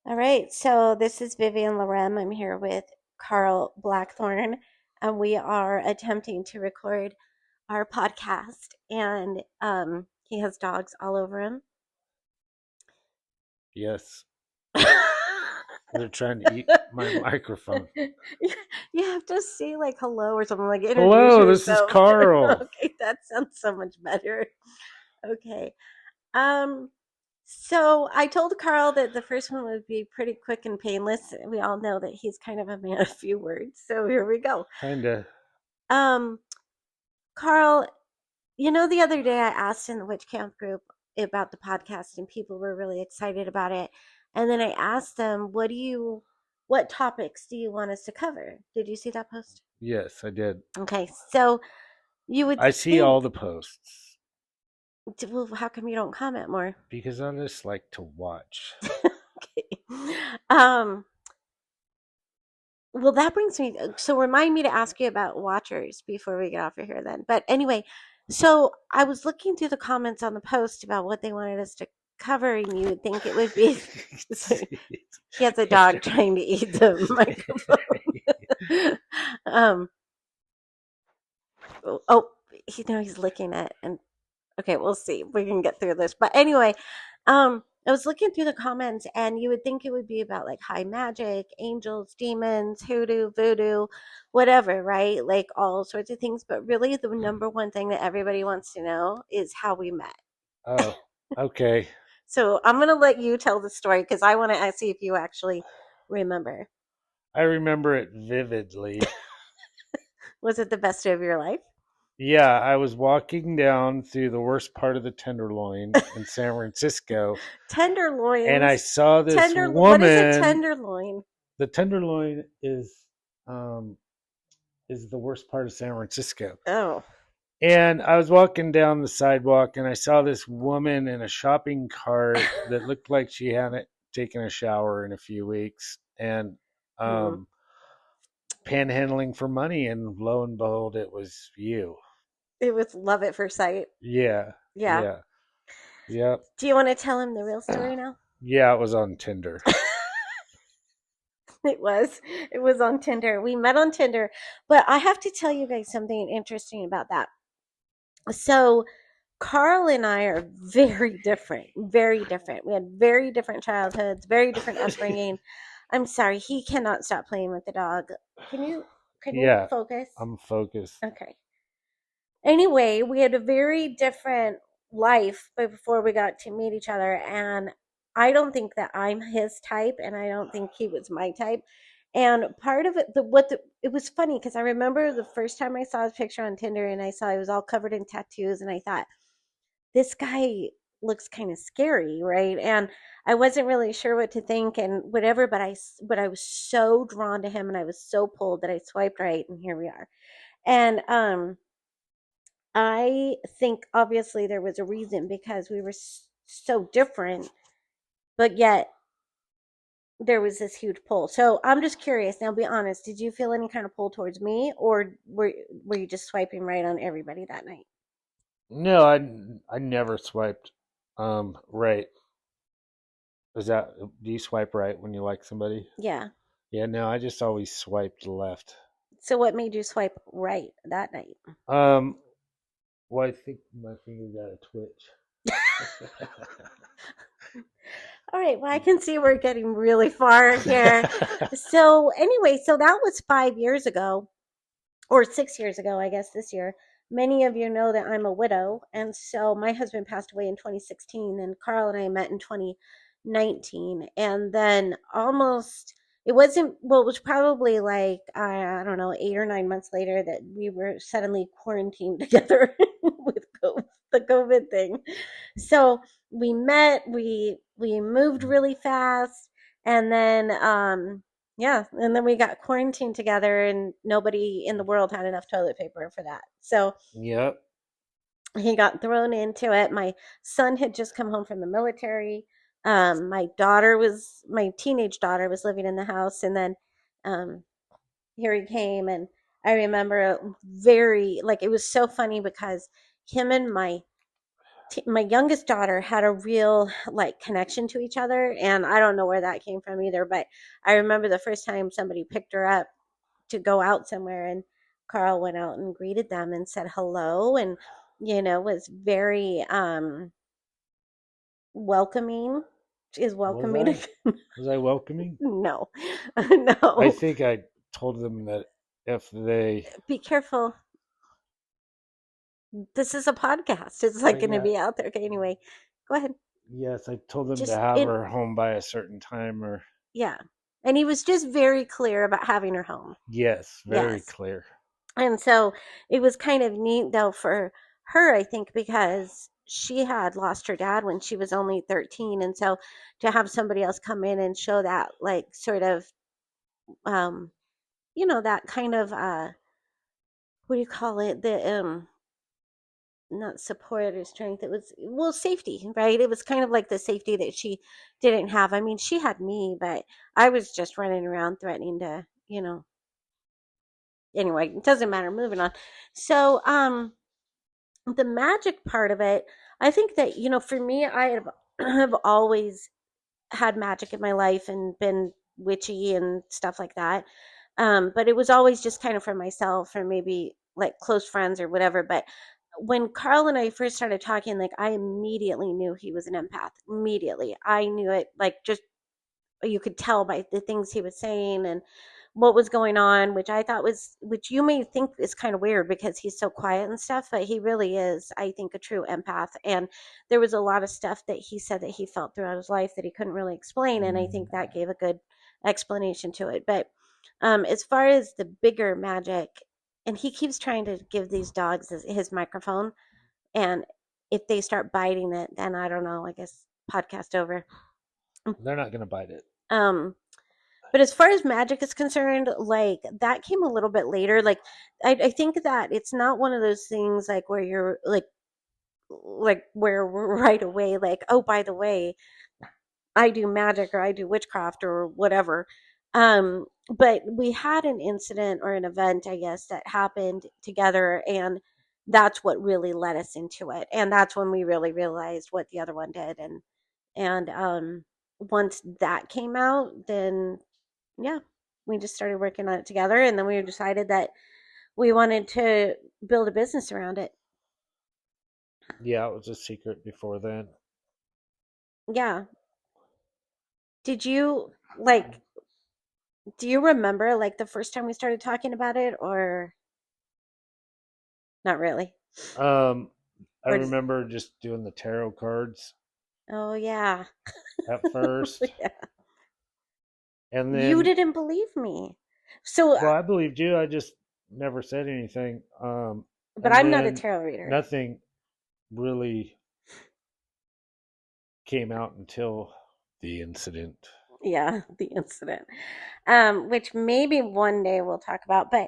All right, so this is Vivian Lorem. I'm here with Karl Blackthorn, and we are attempting to record our podcast. And he has dogs all over him. Yes, they're trying to eat my microphone. You have to say like hello or something, like introduce Hello, this is yourself. Karl. Okay, that sounds so much better. Okay. Um, so I told Karl that the first one would be pretty quick and painless. We all know that he's kind of a man of few words. So here we go. Kinda. Um, Karl, the other day I asked in the Witch Camp group about the podcast and people were really excited about it. And then I asked them, what topics do you want us to cover? Did you see that post? Yes, I did. Okay, so you would I see think, all the posts well, how come you don't comment more? because I just like to watch. Okay. Um, well, that brings me, so remind me to ask you about watchers before we get off of here then. But anyway, so I was looking through the comments on the post about what they wanted us to cover, and you would think it would be. He has a dog trying to eat the microphone. um, oh, he's licking it, and okay, we'll see if we can get through this. But anyway, I was looking through the comments, and you would think it would be about like high magic, angels, demons, hoodoo, voodoo, whatever, right? Like all sorts of things. But really, the number one thing that everybody wants to know is how we met. Oh, okay. So I'm going to let you tell the story because I want to see if you actually remember. I remember it vividly. Was it the best day of your life? Yeah, I was walking down through the worst part of the Tenderloin in San Francisco, and I Tenderloins. saw this What is a woman. tenderloin? The Tenderloin um, is the worst part of San Francisco. Oh. And I was walking down the sidewalk and I saw this woman in a shopping cart that looked like she hadn't taken a shower in a few weeks and Hmm. um, panhandling for money. And lo and behold, it was you. It was love at first sight. Yeah. Yeah. Yeah. Yep. Do you want to tell him the real story now? Yeah, it was on Tinder. It was. It was on Tinder. We met on Tinder, but I have to tell you guys something interesting about that. So, Karl and I are very different. Very different. We had very different childhoods, very different upbringing. I'm sorry, he cannot stop playing with the dog. Can you Yeah, focus? I'm focused. Okay. Anyway, we had a very different life before we got to meet each other, and I don't think that I'm his type, and I don't think he was my type. And part of it, it was funny because I remember the first time I saw his picture on Tinder, and I saw he was all covered in tattoos, and I thought, this guy looks kind of scary, right? And I wasn't really sure what to think and whatever, but I was so drawn to him, and I was so pulled that I swiped right, and here we are. And I think obviously there was a reason because we were so different, but yet there was this huge pull. So I'm just curious. Now, be honest. Did you feel any kind of pull towards me, or were you just swiping right on everybody that night? No, I never swiped right. Is that do you swipe right when you like somebody? Yeah. Yeah, no, I just always swiped left. So what made you swipe right that night? Um, well, I think my finger got a twitch. All right. Well, I can see we're getting really far here. So anyway, so that was 5 years ago, or 6 years ago, I guess this year. Many of you know that I'm a widow, and so my husband passed away in 2016, and Karl and I met in 2019, and then almost it wasn't well, it was probably like I don't know 8 or 9 months later that we were suddenly quarantined together with the COVID thing. So we met, we moved really fast, and then yeah, and then we got quarantined together, and nobody in the world had enough toilet paper for that. So Yep. he got thrown into it. My son had just come home from the military. My teenage daughter was living in the house, and then um, here he came, and I remember very like it was so funny because him and my my youngest daughter had a real like connection to each other, and I don't know where that came from either, but I remember the first time somebody picked her up to go out somewhere, and Carl went out and greeted them and said hello, and was very welcoming. Is Was welcoming. I? Was I welcoming? No. I No. think I told them that if they, Be careful. This is a podcast. It's like going to yeah, be out there. Okay, anyway, go ahead. yes, I told them to Just have in her home by a certain time, or Yeah. And he was just very clear about having her home. yes, very Yes. clear. And so it was kind of neat though for her, I think, because she had lost her dad when she was only 13. And so to have somebody else come in and show that, like, sort of, um, that kind of, what do you call it? Not support or strength. It was, well, safety, right? It was kind of like the safety that she didn't have. I mean, she had me, but I was just running around threatening to, anyway, it doesn't matter. Moving on. So, the magic part of it, I think that, for me, I have always had magic in my life and been witchy and stuff like that. But it was always just kind of for myself or maybe like close friends or whatever. But when Carl and I first started talking, like I immediately knew he was an empath. Immediately. I knew it, like, just you could tell by the things he was saying and what was going on, which you may think is kind of weird because he's so quiet and stuff, but he really is, I think, a true empath. And there was a lot of stuff that he said that he felt throughout his life that he couldn't really explain. And I think that gave a good explanation to it. But as far as the bigger magic, and he keeps trying to give these dogs his microphone. And if they start biting it, then I don't know, I guess podcast over. They're not going to bite it. Um, But as far as magic is concerned, like that came a little bit later. Like I think that it's not one of those things like where you're like where right away, like, oh, by the way, I do magic or I do witchcraft or whatever. But we had an incident or an event, I guess, that happened together, and that's what really led us into it. And that's when we really realized what the other one did. And once that came out, then yeah, we just started working on it together, and then we decided that we wanted to build a business around it. Yeah, it was a secret before then. Yeah. Did you like do you remember like the first time we started talking about it, or not really? Um, I Or just, remember just doing the tarot cards oh yeah. at first, Yeah. and You then, didn't believe me. So well, I believed you. I just never said anything. but And I'm not a then tarot reader. nothing really came out until the incident. Yeah, the incident. Which maybe one day we'll talk about, but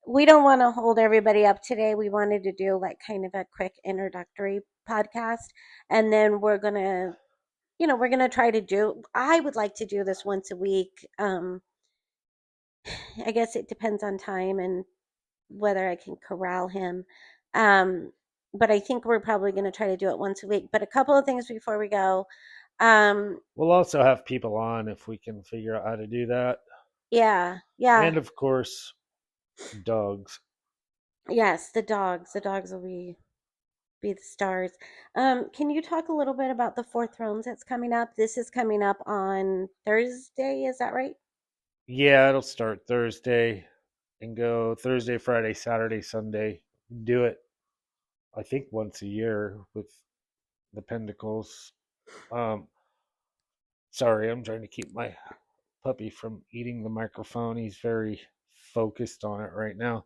we don't want to hold everybody up today. We wanted to do like kind of a quick introductory podcast, and then we're gonna try to do. I would like to do this once a week. I guess it depends on time and whether I can corral him. Um, but I think we're probably going to try to do it once a week. But a couple of things before we go. Um, We'll also have people on if we can figure out how to do that. yeah, yeah. And of course, dogs. Yes, the dogs. The dogs will be the stars. Can you talk a little bit about the Four Thrones that's coming up? This is coming up on Thursday, is that right? Yeah, it'll start Thursday and go Thursday, Friday, Saturday, Sunday. Do it, I think, once a year with the Pentacles. Um, sorry, I'm trying to keep my puppy from eating the microphone. He's very focused on it right now.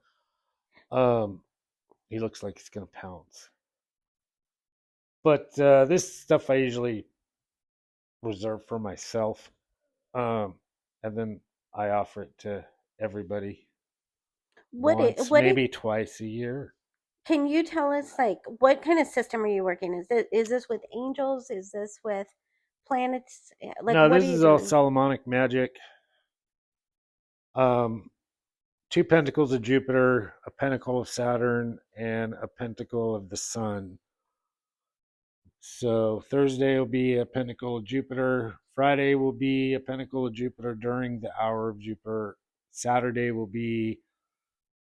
Um, he looks like he's gonna pounce. But this stuff I usually reserve for myself, and then I offer it to everybody What it once, what it maybe twice a year. can you tell us, like, what kind of system are you working? Is this with angels? Is this with planets? Like, No, what are this you is all doing? Solomonic magic. Um, two pentacles of Jupiter, a pentacle of Saturn, and a pentacle of the Sun. So Thursday will be a pentacle of Jupiter. Friday will be a pentacle of Jupiter during the hour of Jupiter. Saturday will be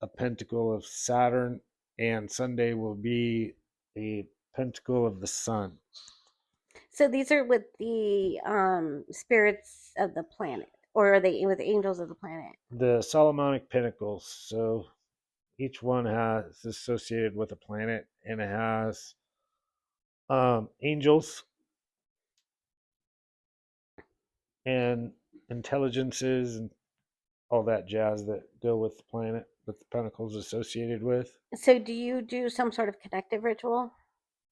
a pentacle of Saturn, and Sunday will be a pentacle of the Sun. So these are with the spirits of the planet, or are they with angels of the planet? The Solomonic Pentacles. So each one has associated with a planet, and it has angels and intelligences and all that jazz that go with the planet that the pentacles associated with. So do you do some sort of connective ritual?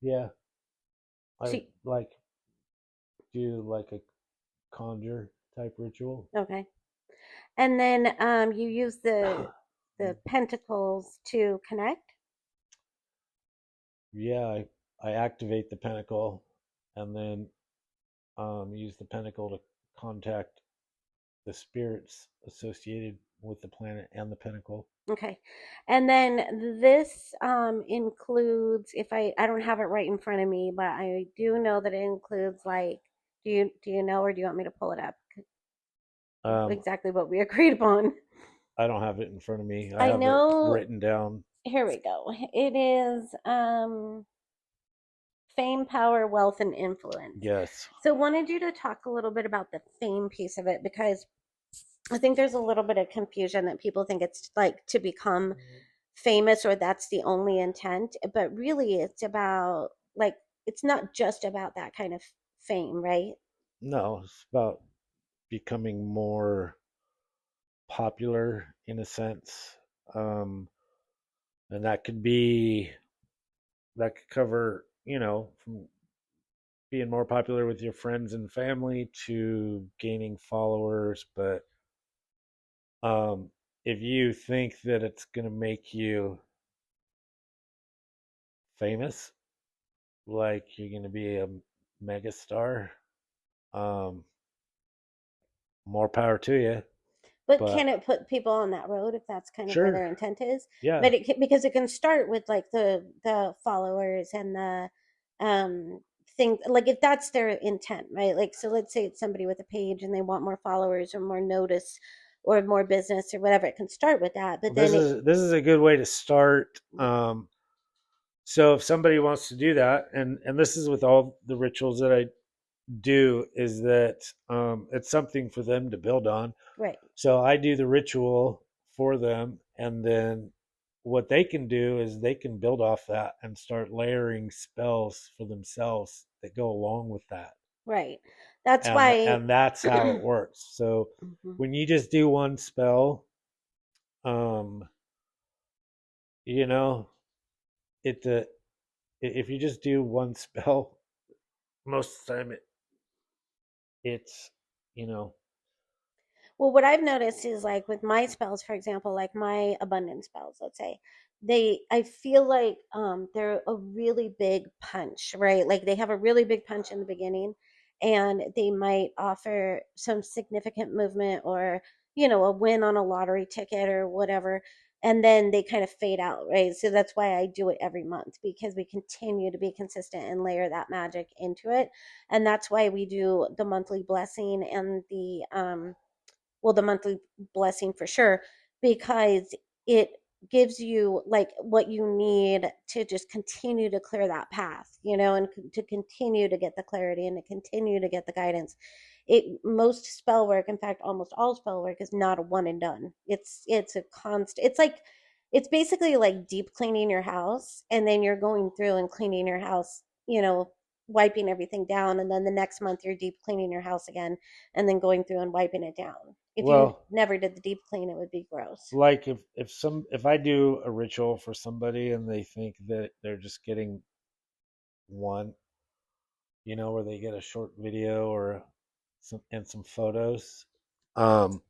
Yeah, I So, like do like a conjure type ritual. okay. And then you use the pentacles to connect. Yeah, I activate the pentacle and then use the pentacle to contact the spirits associated with the planet and the pentacle. Okay. And then this includes, if I don't have it right in front of me, but I do know that it includes, like, do you know, or do you want me to pull it up Um, exactly what we agreed upon? I don't have it in front of me. I I have it know. written down. Here we go. It is fame, power, wealth, and influence. Yes. So wanted you to talk a little bit about the fame piece of it, because I think there's a little bit of confusion that people think it's like to become famous, or that's the only intent, but really it's about, like, it's not just about that kind of fame, right? No, it's about becoming more popular in a sense. Um, and that could cover, from being more popular with your friends and family to gaining followers. But if you think that it's going to make you famous, like you're going to be a megastar, um, more power to you. But can But it put people on that road if that's kind of where sure, their intent is? yeah, But it can, because it can start with like the followers and the um thing, like if that's their intent, right? Like, so let's say it's somebody with a page and they want more followers or more notice or more business or whatever. It can start with that, but well, then this is a good way to start. So if somebody wants to do that, and this is with all the rituals that I do, is that it's something for them to build on. right, So I do the ritual for them, and then what they can do is they can build off that and start layering spells for themselves that go along with that. right. That's And why. and that's how it works. So Mhm. when you just do one spell, um, you know, it if you just do one spell, most of the time it's you know Well, what I've noticed is, like, with my spells, for example, like my abundance spells, let's say, I feel like they're a really big punch, right? Like they have a really big punch in the beginning, and they might offer some significant movement, or, a win on a lottery ticket or whatever, and then they kind of fade out, right? So that's why I do it every month, because we continue to be consistent and layer that magic into it. And that's why we do the monthly blessing and the monthly blessing for sure, because it gives you like what you need to just continue to clear that path, and to continue to get the clarity and to continue to get the guidance. Most spell work, in fact almost all spell work, is not a one and done. It's a constant. It's basically like deep cleaning your house, and then you're going through and cleaning your house, wiping everything down, and then the next month you're deep cleaning your house again, and then going through and wiping it down. If you well, never did the deep clean, it would be gross. like if I do a ritual for somebody and they think that they're just getting one, where they get a short video or some photos, um,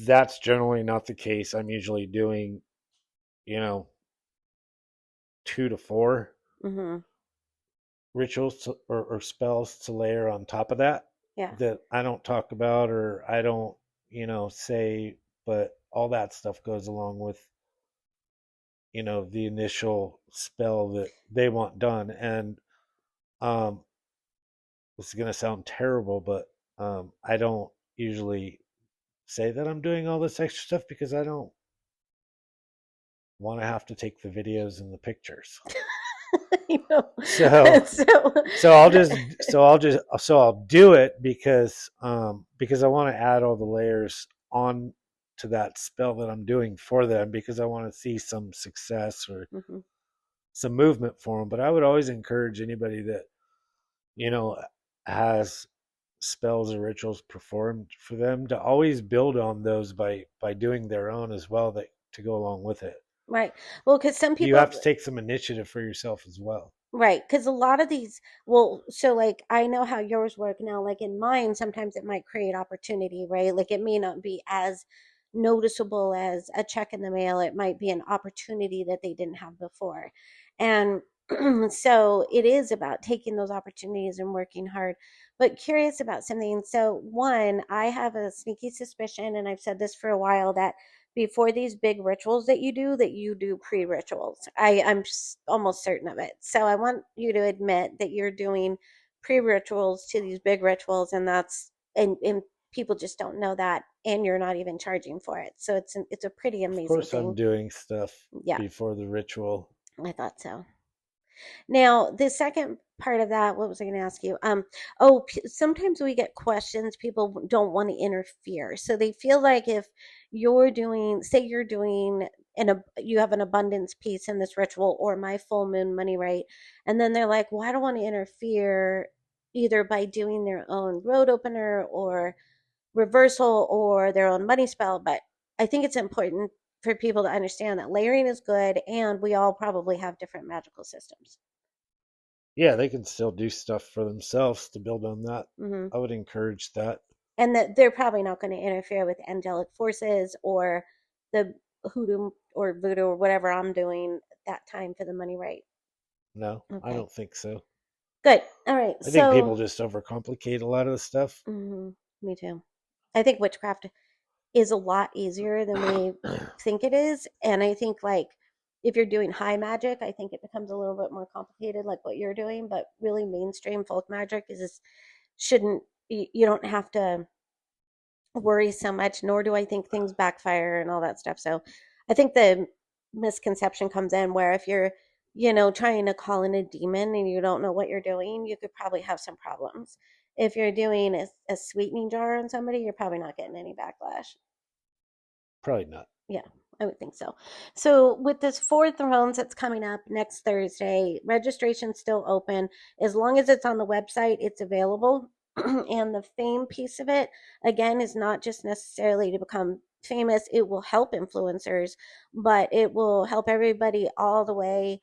that's generally not the case. I'm usually doing, you know, 2 to 4 Mm-hmm. rituals or spells to layer on top of that Yeah. that I don't talk about or I don't, say, but all that stuff goes along with, the initial spell that they want done. And Um, this is going to sound terrible, but I don't usually say that I'm doing all this extra stuff because I don't want to have to take the videos and the pictures. You know, So so so I'll do it because I want to add all the layers on to that spell that I'm doing for them because I want to see some success or Mhm. some movement for them. But I would always encourage anybody that you know has spells or rituals performed for them to always build on those by doing their own as well that to go along with it. Right. Well, because some You have people, to take some initiative for yourself as well. right, because a lot of these, well, so like I know how yours work now. Like in mine, sometimes it might create opportunity, right? Like it may not be as noticeable as a check in the mail. It might be an opportunity that they didn't have before. And so it is about taking those opportunities and working hard. But curious about something. So, one, I have a sneaky suspicion, and I've said this for a while, that before these big rituals that you do pre-rituals. I'm almost certain of it. So I want you to admit that you're doing pre-rituals to these big rituals, and and people just don't know that, and you're not even charging for it. So it's a pretty Of amazing course, I'm thing. doing stuff Yeah, before the ritual. I thought so. Now, the second part of that, what was I going to ask you? Oh, sometimes we get questions. People don't want to interfere, so they feel like if you're doing, say, you're doing you have an abundance piece in this ritual or my full moon money right, and then they're like, well, I don't want to interfere either by doing their own road opener or reversal or their own money spell, but I think it's important for people to understand that layering is good and we all probably have different magical systems. Yeah, they can still do stuff for themselves to build on that. Hmm. I would encourage that. And that they're probably not going to interfere with angelic forces or the hoodoo or voodoo or whatever I'm doing that time for the money right. No, I Okay, don't think so. good. All right. I think So, people just overcomplicate a lot of the stuff. me too. I think witchcraft is a lot easier than we think it is. And I think, like, if you're doing high magic, I think it becomes a little bit more complicated, like what you're doing. But really, mainstream folk magic is just shouldn't, you don't have to worry so much, nor do I think things backfire and all that stuff. So I think the misconception comes in where if you're, trying to call in a demon and you don't know what you're doing, you could probably have some problems. If you're doing a sweetening jar on somebody, you're probably not getting any backlash. Probably not. Yeah, I would think so. So with this Four Thrones that's coming up next Thursday, registration's still open. As long as it's on the website, it's available. And the fame piece of it, again, is not just necessarily to become famous. It will help influencers, but it will help everybody all the way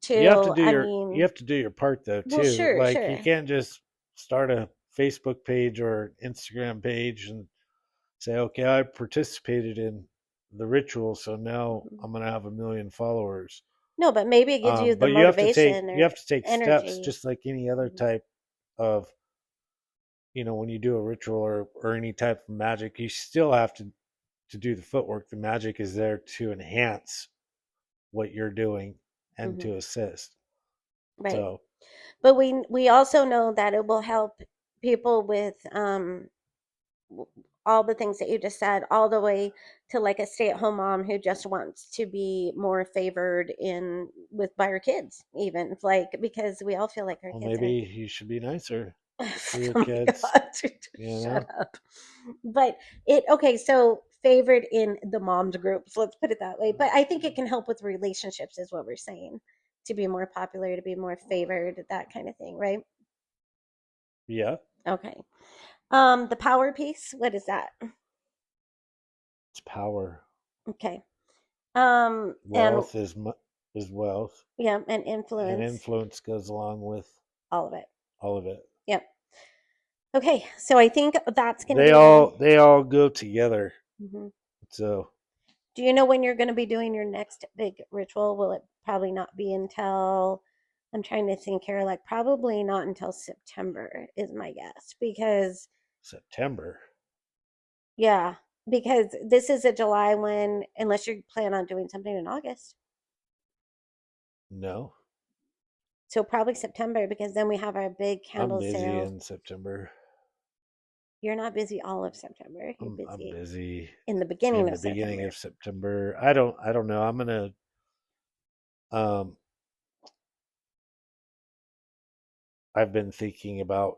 to, I You mean, have to do your part though well, too. sure, Like you sure. can't just start a Facebook page or Instagram page and say, "Okay, I participated in the ritual, so now Mhm. I'm going to have 1 million followers." No, but maybe it gives you the But motivation you or have to take steps energy. just like any other Mhm. type of when you do a ritual or any type of magic, you still have to do the footwork. The magic is there to enhance what you're doing and Mhm. to assist. Right. So But we also know that it will help people with all the things that you just said, all the way to like a stay-at-home mom who just wants to be more favored in with by her kids, even like because we all feel like our well, kids maybe are. you should be nicer to your Oh my kids. god, You shut know, up. But it okay, so favored in the moms groups, let's put it that way. But I think it can help with relationships, is what we're saying, to be more popular, to be more favored, that kind of thing, right? yeah, Okay. The power piece, what is that? it's power. Okay. And Wealth is wealth, yeah, and and influence, influence goes along with all of it. all of it. Yep. Okay, so I think that's going to They be one. all go together. Mhm. So Do you know when you're going to be doing your next big ritual? Will it probably not be until, I'm trying to think here, like probably not until September is my guess. Because, September, yeah, because this is a July one, unless you plan on doing something in August. no, So probably September because then we have our big I'm candle busy sale. in September. You're not busy all of September. You're I'm busy busy in the beginning in of the beginning September. of September. I don't know. Um I've been thinking about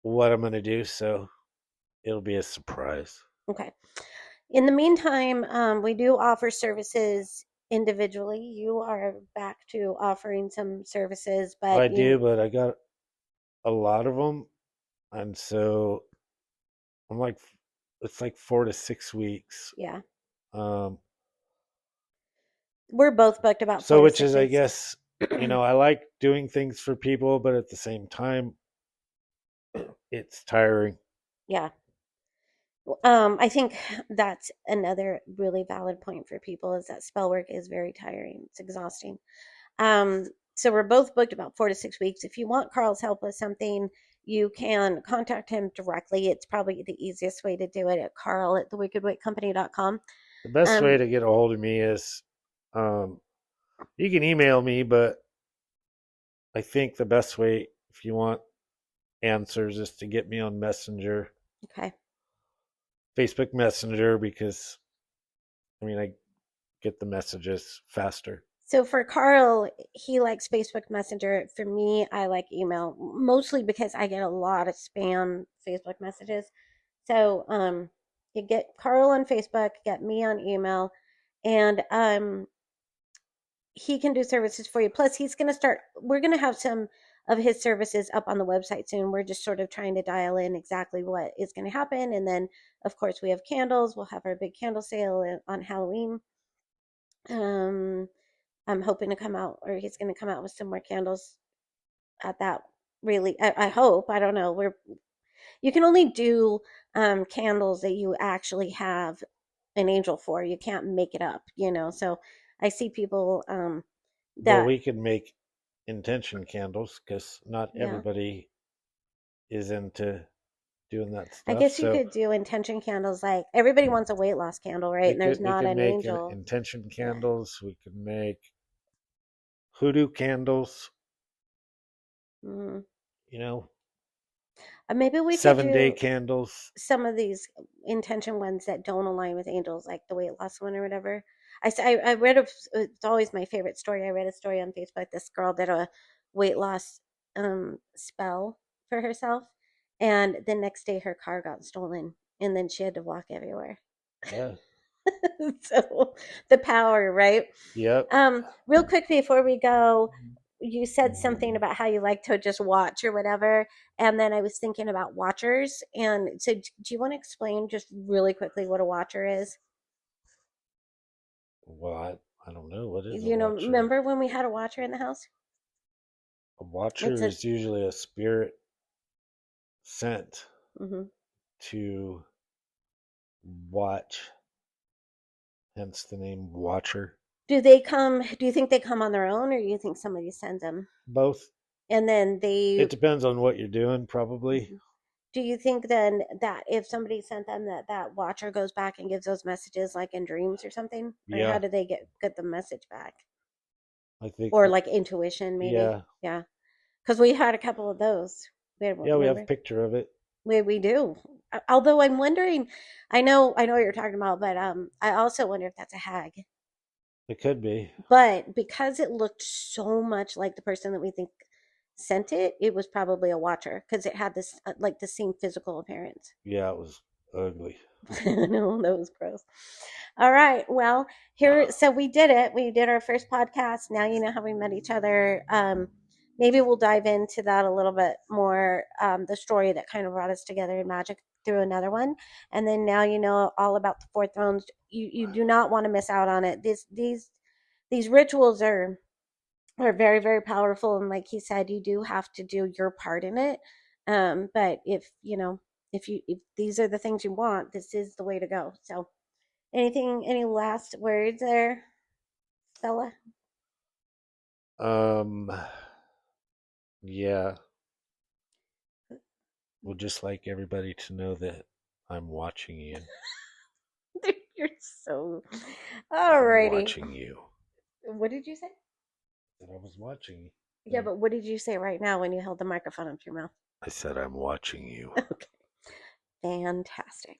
what I'm gonna do, so it'll be a surprise. Okay. In the meantime, we do offer services individually. You are back to offering some services, I but do, you, but I got a lot of them, and so I'm like, it's like 4 to 6 weeks. yeah, Um, we're both booked about four so to which six is, I weeks. guess, I like doing things for people, but at the same time, it's tiring. Yeah. I think that's another really valid point for people is that spell work is very tiring. It's exhausting. Um, so we're both booked about 4 to 6 weeks. If you want Carl's help with something, you can contact him directly. It's probably the easiest way to do it at Carl at thewickedwitcompany.com. The best way Um, to get a hold of me is, um, you can email me, but I think the best way, if you want answers, is to get me on Messenger, okay. Facebook Messenger, because I get the messages faster. So for Carl, he likes Facebook Messenger. For me, I like email, mostly because I get a lot of spam Facebook messages. So you get Carl on Facebook, get me on email, and he can do services for you. Plus, he's going to start. We're going to have some of his services up on the website soon. We're just sort of trying to dial in exactly what is going to happen, and then of course we have candles. We'll have our big candle sale on Halloween. Um, I'm hoping to come out, or he's going to come out with some more candles at that. Really, I hope. I don't know. You can only do candles that you actually have an angel for. You can't make it up. So I see people But that we could make intention candles because not yeah. everybody is into doing that I stuff. guess you So could do intention candles. Like everybody wants a weight loss candle, right? we And there's could we not could an make angel. intention Yeah. candles. We could make hoodoo candles. Mm. You know, Maybe we could 7 day do candles. some of these intention ones that don't align with angels, like the weight loss one or whatever. I read it's always my favorite story. I read a story on Facebook. This girl did a weight loss spell for herself, and the next day her car got stolen, and then she had to walk everywhere. Yeah. So the power, right? Yep. Real quick before we go, you said something about how you like to just watch or whatever, and then I was thinking about watchers. And so, do you want to explain just really quickly what a watcher is? Well, I don't know what is a watcher. Remember when we had a watcher in the house? A It's watcher a is usually a spirit sent mhm. to watch, hence the name Watcher. Do they come? Do you think they come on their own, or do you think somebody sends them? Both. And then It depends on what you're doing, probably. Mhm. Do you think then that if somebody sent them that watcher goes back and gives those messages like in dreams or something, or how Yeah, do they get the message back? I think. Or like intuition, maybe? Yeah, Yeah, because we had a couple of those. We had one, yeah, we have a remember? picture of it. We do. Although I'm wondering, I know what you're talking about, but I also wonder if that's a hag. It could be. But because it looked so much like the person that we think sent it, it was probably a watcher because it had this like the same physical appearance. Yeah, it was ugly. No, that was gross. All right. Well, here, so we did it. We did our first podcast. Now you know how we met each other. Maybe we'll dive into that a little bit more. The story that kind of brought us together in magic through another one, and then now you know all about the four thrones. You do not want to miss out on it. These rituals are very very powerful, and like he said, you do have to do your part in it. But if these are the things you want, this is the way to go. So any last words there, Stella? Um, yeah, would just like everybody to know that I'm watching you. You're so I'm alrighty. watching you. What did you say? That I was watching you. Yeah, but what did you say right now when you held the microphone up to your mouth? I said I'm watching you. Okay. Fantastic.